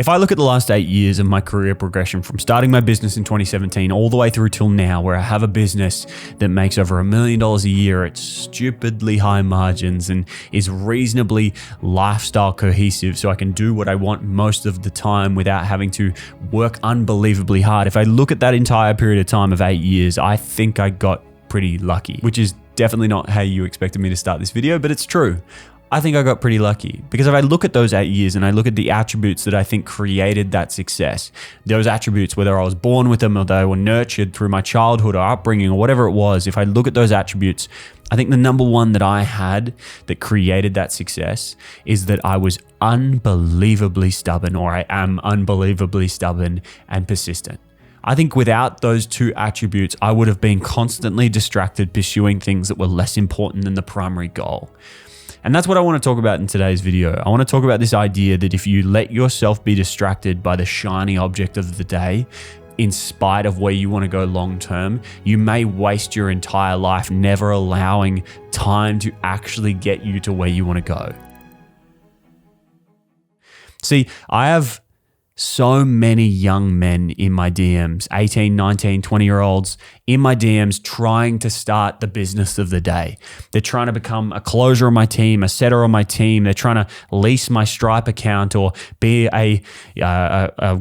If I look at the last 8 years of my career progression from starting my business in 2017 all the way through till now, where I have a business that makes over $1 million a year at stupidly high margins and is reasonably lifestyle cohesive so I can do what I want most of the time without having to work unbelievably hard. If I look at that entire period of time of 8 years, I think I got pretty lucky, which is definitely not how you expected me to start this video, but it's true. I think I got pretty lucky because if I look at those 8 years and I look at the attributes that I think created that success, those attributes, whether I was born with them or they were nurtured through my childhood or upbringing or whatever it was, if I look at those attributes, I think the number one that I had that created that success is that I was unbelievably stubborn, or I am unbelievably stubborn and persistent. I think without those two attributes, I would have been constantly distracted pursuing things that were less important than the primary goal. And that's what I want to talk about in today's video. I want to talk about this idea that if you let yourself be distracted by the shiny object of the day, in spite of where you want to go long term, you may waste your entire life never allowing time to actually get you to where you want to go. See, I have so many young men in my DMs, 18, 19, 20-year-olds in my DMs trying to start the business of the day. They're trying to become a closer on my team, a setter on my team. They're trying to lease my Stripe account or be a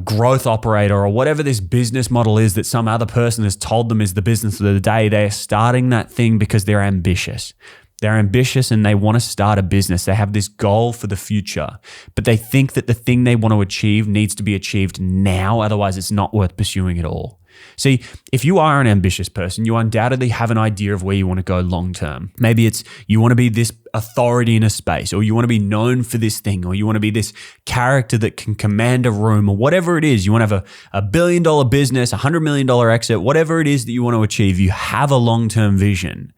growth operator or whatever this business model is that some other person has told them is the business of the day. They're starting that thing because they're ambitious. They're ambitious and they want to start a business. They have this goal for the future, but they think that the thing they want to achieve needs to be achieved now. Otherwise, it's not worth pursuing at all. See, if you are an ambitious person, you undoubtedly have an idea of where you want to go long term. Maybe it's you want to be this authority in a space, or you want to be known for this thing, or you want to be this character that can command a room, or whatever it is. You want to have a $1 billion business, $100 million exit, whatever it is that you want to achieve. You have a long-term vision.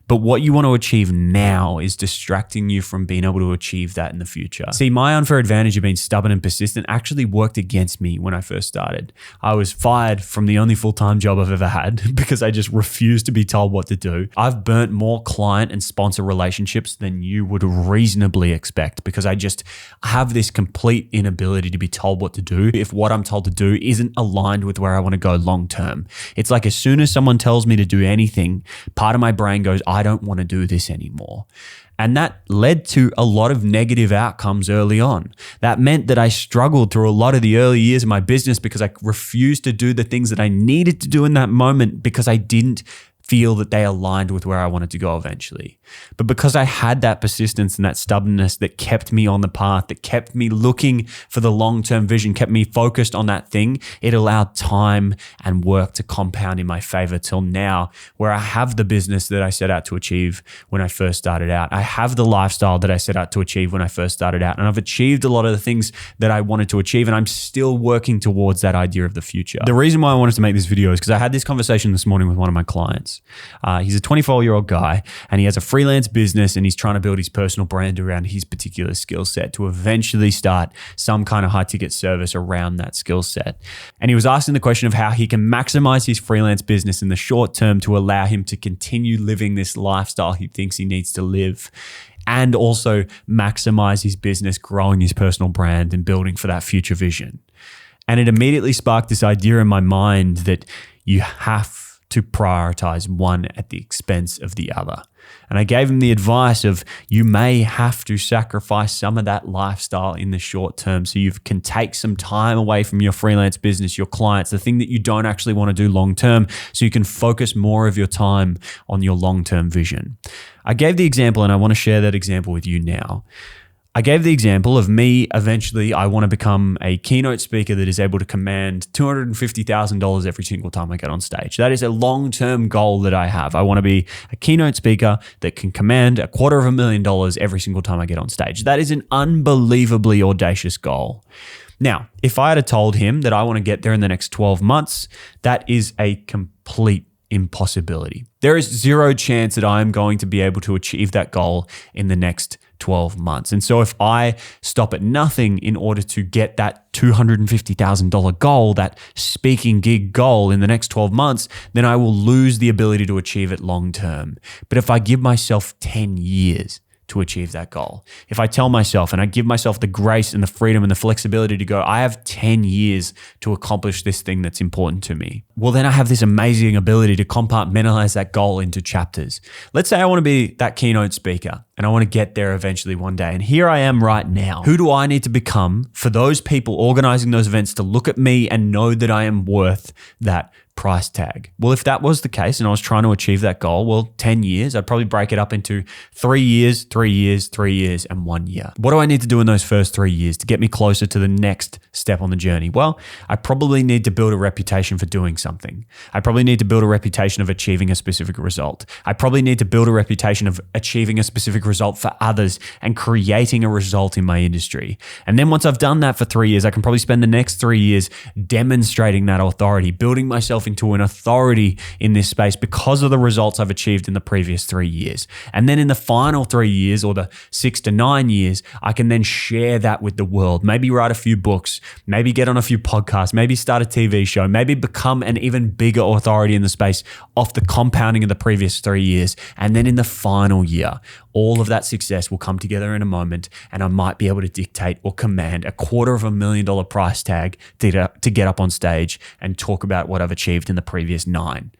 But what you want to achieve now is distracting you from being able to achieve that in the future. See, my unfair advantage of being stubborn and persistent actually worked against me when I first started. I was fired from the only full-time job I've ever had because I just refused to be told what to do. I've burnt more client and sponsor relationships than you would reasonably expect because I just have this complete inability to be told what to do if what I'm told to do isn't aligned with where I want to go long-term. It's like as soon as someone tells me to do anything, part of my brain goes, I don't want to do this anymore. And that led to a lot of negative outcomes early on. That meant that I struggled through a lot of the early years of my business because I refused to do the things that I needed to do in that moment because I didn't feel that they aligned with where I wanted to go eventually. But because I had that persistence and that stubbornness that kept me on the path, that kept me looking for the long-term vision, kept me focused on that thing, it allowed time and work to compound in my favor till now, where I have the business that I set out to achieve when I first started out. I have the lifestyle that I set out to achieve when I first started out. And I've achieved a lot of the things that I wanted to achieve, and I'm still working towards that idea of the future. The reason why I wanted to make this video is because I had this conversation this morning with one of my clients. He's a 24-year-old guy and he has a freelance business and he's trying to build his personal brand around his particular skill set to eventually start some kind of high ticket service around that skill set. And he was asking the question of how he can maximize his freelance business in the short term to allow him to continue living this lifestyle he thinks he needs to live, and also maximize his business, growing his personal brand and building for that future vision. And it immediately sparked this idea in my mind that you have to prioritize one at the expense of the other. And I gave him the advice of you may have to sacrifice some of that lifestyle in the short term so you can take some time away from your freelance business, your clients, the thing that you don't actually want to do long term, so you can focus more of your time on your long-term vision. I gave the example and I want to share that example with you now. I gave the example of me eventually, I want to become a keynote speaker that is able to command $250,000 every single time I get on stage. That is a long-term goal that I have. I want to be a keynote speaker that can command $250,000 every single time I get on stage. That is an unbelievably audacious goal. Now, if I had told him that I want to get there in the next 12 months, that is a complete impossibility. There is zero chance that I am going to be able to achieve that goal in the next 12 months. And so if I stop at nothing in order to get that $250,000 goal, that speaking gig goal in the next 12 months, then I will lose the ability to achieve it long term. But if I give myself 10 years to achieve that goal. If I tell myself and I give myself the grace and the freedom and the flexibility to go, I have 10 years to accomplish this thing that's important to me, well, then I have this amazing ability to compartmentalize that goal into chapters. Let's say I want to be that keynote speaker and I want to get there eventually one day. And here I am right now. Who do I need to become for those people organizing those events to look at me and know that I am worth that price tag? Well, if that was the case and I was trying to achieve that goal, well, 10 years, I'd probably break it up into 3 years, 3 years, 3 years, and 1 year. What do I need to do in those first 3 years to get me closer to the next step on the journey? Well, I probably need to build a reputation for doing something. I probably need to build a reputation of achieving a specific result. I probably need to build a reputation of achieving a specific result for others and creating a result in my industry. And then once I've done that for 3 years, I can probably spend the next 3 years demonstrating that authority, building myself into an authority in this space because of the results I've achieved in the previous 3 years. And then in the final 3 years or the 6 to 9 years, I can then share that with the world. Maybe write a few books, maybe get on a few podcasts, maybe start a TV show, maybe become an even bigger authority in the space off the compounding of the previous 3 years. And then in the final year, all of that success will come together in a moment and I might be able to dictate or command $250,000 price tag to get up on stage and talk about what I've achieved in the previous 9.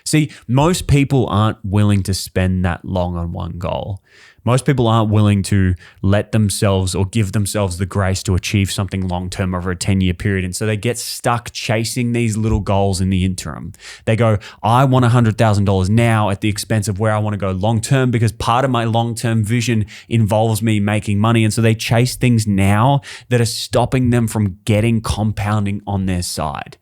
See, most people aren't willing to spend that long on one goal. Most people aren't willing to let themselves or give themselves the grace to achieve something long-term over a 10-year period. And so they get stuck chasing these little goals in the interim. They go, I want $100,000 now at the expense of where I want to go long-term because part of my long-term vision involves me making money. And so they chase things now that are stopping them from getting compounding on their side.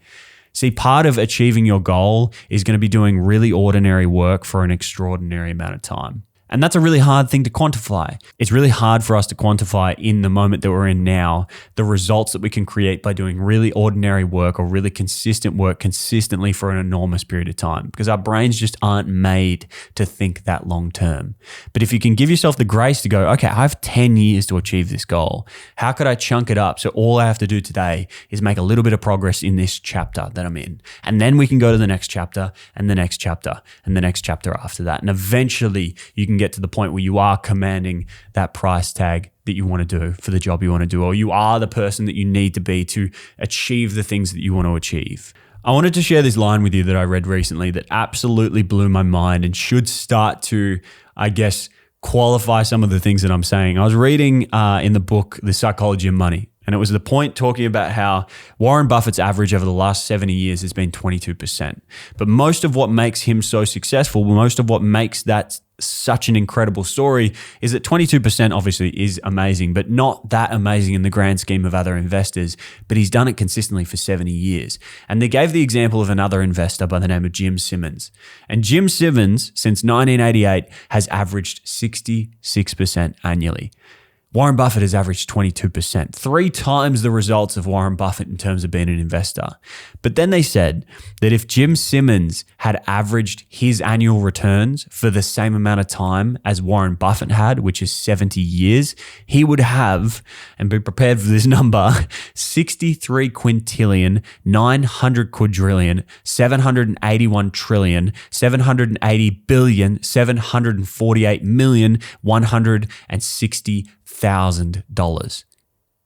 See, part of achieving your goal is going to be doing really ordinary work for an extraordinary amount of time. And that's a really hard thing to quantify. It's really hard for us to quantify in the moment that we're in now, the results that we can create by doing really ordinary work or really consistent work consistently for an enormous period of time, because our brains just aren't made to think that long term. But if you can give yourself the grace to go, okay, I have 10 years to achieve this goal. How could I chunk it up? So all I have to do today is make a little bit of progress in this chapter that I'm in. And then we can go to the next chapter and the next chapter and the next chapter after that. And eventually you can get to the point where you are commanding that price tag that you want to do for the job you want to do, or you are the person that you need to be to achieve the things that you want to achieve. I wanted to share this line with you that I read recently that absolutely blew my mind and should start to, I guess, qualify some of the things that I'm saying. I was reading in the book, The Psychology of Money, and it was the point talking about how Warren Buffett's average over the last 70 years has been 22%. But most of what makes him so successful, most of what makes that such an incredible story is that 22% obviously is amazing, but not that amazing in the grand scheme of other investors. But he's done it consistently for 70 years. And they gave the example of another investor by the name of Jim Simmons. And Jim Simmons, since 1988, has averaged 66% annually. Warren Buffett has averaged 22%, 3 times the results of Warren Buffett in terms of being an investor. But then they said that if Jim Simmons had averaged his annual returns for the same amount of time as Warren Buffett had, which is 70 years, he would have, and be prepared for this number, 63 quintillion, 900 quadrillion, 781 trillion, 780 billion, 748 million, $160,000.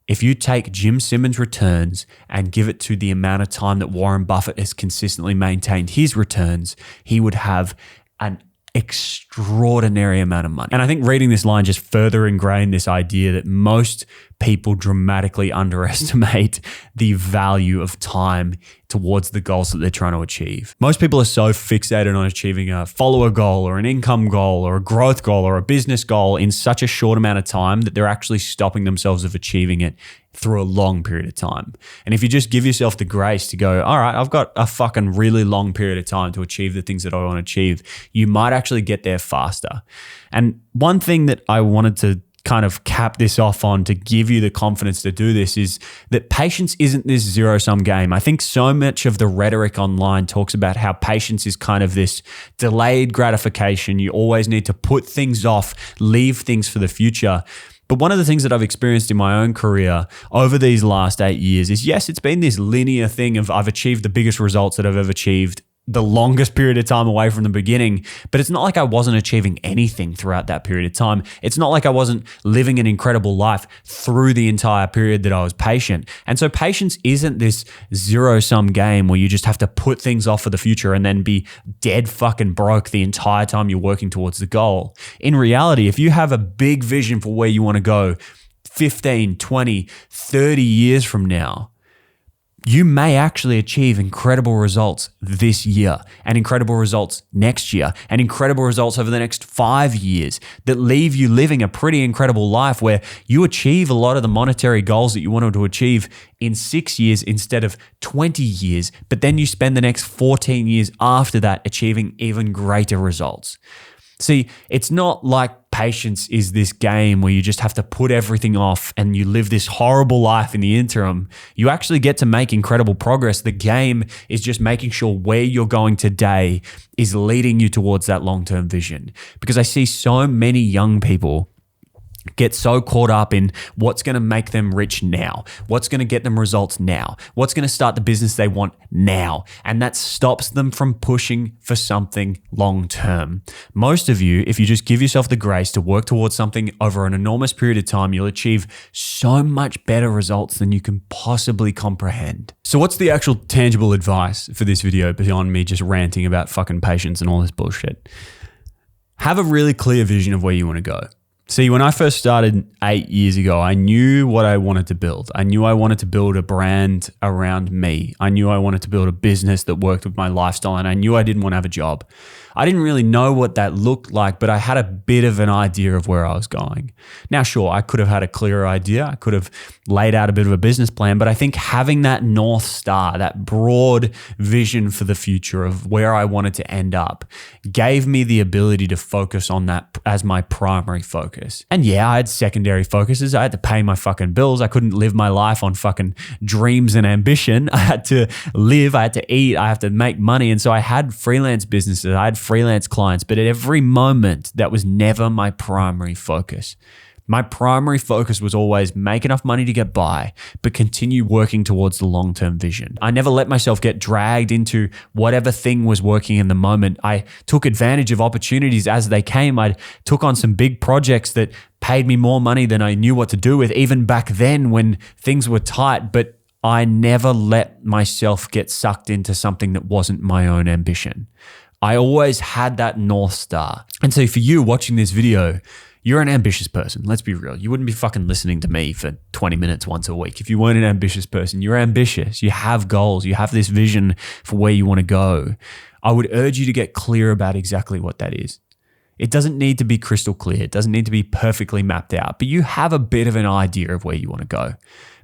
If you take Jim Simmons' returns and give it to the amount of time that Warren Buffett has consistently maintained his returns, he would have an extraordinary amount of money. And I think reading this line just further ingrained this idea that most people dramatically underestimate the value of time towards the goals that they're trying to achieve. Most people are so fixated on achieving a follower goal or an income goal or a growth goal or a business goal in such a short amount of time that they're actually stopping themselves of achieving it through a long period of time. And if you just give yourself the grace to go, all right, I've got a fucking really long period of time to achieve the things that I want to achieve, you might actually get there faster. And one thing that I wanted to kind of cap this off on to give you the confidence to do this is that patience isn't this zero-sum game. I think so much of the rhetoric online talks about how patience is kind of this delayed gratification. You always need to put things off, leave things for the future. But one of the things that I've experienced in my own career over these last 8 years is, yes, it's been this linear thing of I've achieved the biggest results that I've ever achieved the longest period of time away from the beginning, but it's not like I wasn't achieving anything throughout that period of time. It's not like I wasn't living an incredible life through the entire period that I was patient. And so patience isn't this zero-sum game where you just have to put things off for the future and then be dead fucking broke the entire time you're working towards the goal. In reality, if you have a big vision for where you want to go 15, 20, 30 years from now, you may actually achieve incredible results this year and incredible results next year and incredible results over the next 5 years that leave you living a pretty incredible life where you achieve a lot of the monetary goals that you wanted to achieve in 6 years instead of 20 years, but then you spend the next 14 years after that achieving even greater results. See, it's not like patience is this game where you just have to put everything off and you live this horrible life in the interim. You actually get to make incredible progress. The game is just making sure where you're going today is leading you towards that long-term vision. Because I see so many young people get so caught up in what's going to make them rich now, what's going to get them results now, what's going to start the business they want now. And that stops them from pushing for something long-term. Most of you, if you just give yourself the grace to work towards something over an enormous period of time, you'll achieve so much better results than you can possibly comprehend. So what's the actual tangible advice for this video beyond me just ranting about fucking patience and all this bullshit? Have a really clear vision of where you want to go. See, when I first started 8 years ago, I knew what I wanted to build. I knew I wanted to build a brand around me. I knew I wanted to build a business that worked with my lifestyle, and I knew I didn't want to have a job. I didn't really know what that looked like, but I had a bit of an idea of where I was going. Now, sure, I could have had a clearer idea. I could have laid out a bit of a business plan, but I think having that North Star, that broad vision for the future of where I wanted to end up, gave me the ability to focus on that as my primary focus. And yeah, I had secondary focuses. I had to pay my fucking bills. I couldn't live my life on fucking dreams and ambition. I had to live, I had to eat, I have to make money. And so I had freelance businesses, I had freelance clients, but at every moment, that was never my primary focus. My primary focus was always make enough money to get by, but continue working towards the long-term vision. I never let myself get dragged into whatever thing was working in the moment. I took advantage of opportunities as they came. I took on some big projects that paid me more money than I knew what to do with, even back then when things were tight, but I never let myself get sucked into something that wasn't my own ambition. I always had that North Star. And so for you watching this video, you're an ambitious person. Let's be real. You wouldn't be fucking listening to me for 20 minutes once a week if you weren't an ambitious person. You're ambitious. You have goals. You have this vision for where you want to go. I would urge you to get clear about exactly what that is. It doesn't need to be crystal clear. It doesn't need to be perfectly mapped out, but you have a bit of an idea of where you want to go.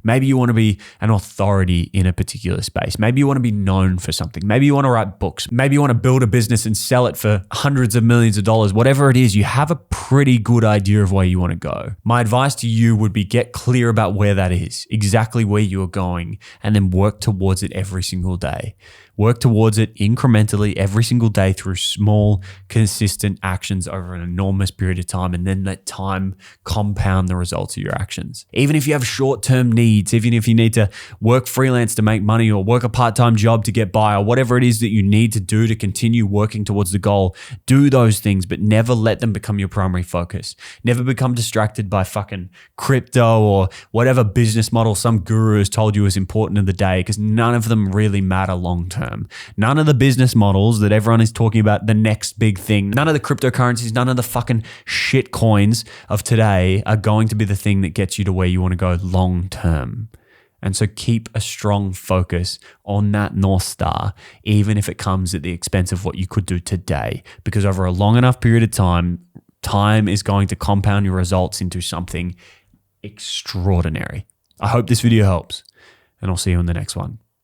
Maybe you want to be an authority in a particular space. Maybe you want to be known for something. Maybe you want to write books. Maybe you want to build a business and sell it for hundreds of millions of dollars. Whatever it is, you have a pretty good idea of where you want to go. My advice to you would be get clear about where that is, exactly where you are going, and then work towards it every single day. Work towards it incrementally every single day through small, consistent actions over an enormous period of time, and then let time compound the results of your actions. Even if you have short-term needs, even if you need to work freelance to make money or work a part-time job to get by or whatever it is that you need to do to continue working towards the goal, do those things, but never let them become your primary focus. Never become distracted by fucking crypto or whatever business model some guru has told you is important in the day, because none of them really matter long-term. None of the business models that everyone is talking about, the next big thing, none of the cryptocurrencies, none of the fucking shit coins of today are going to be the thing that gets you to where you want to go long term. And so keep a strong focus on that North Star, even if it comes at the expense of what you could do today, because over a long enough period of time, time is going to compound your results into something extraordinary. I hope this video helps, and I'll see you in the next one.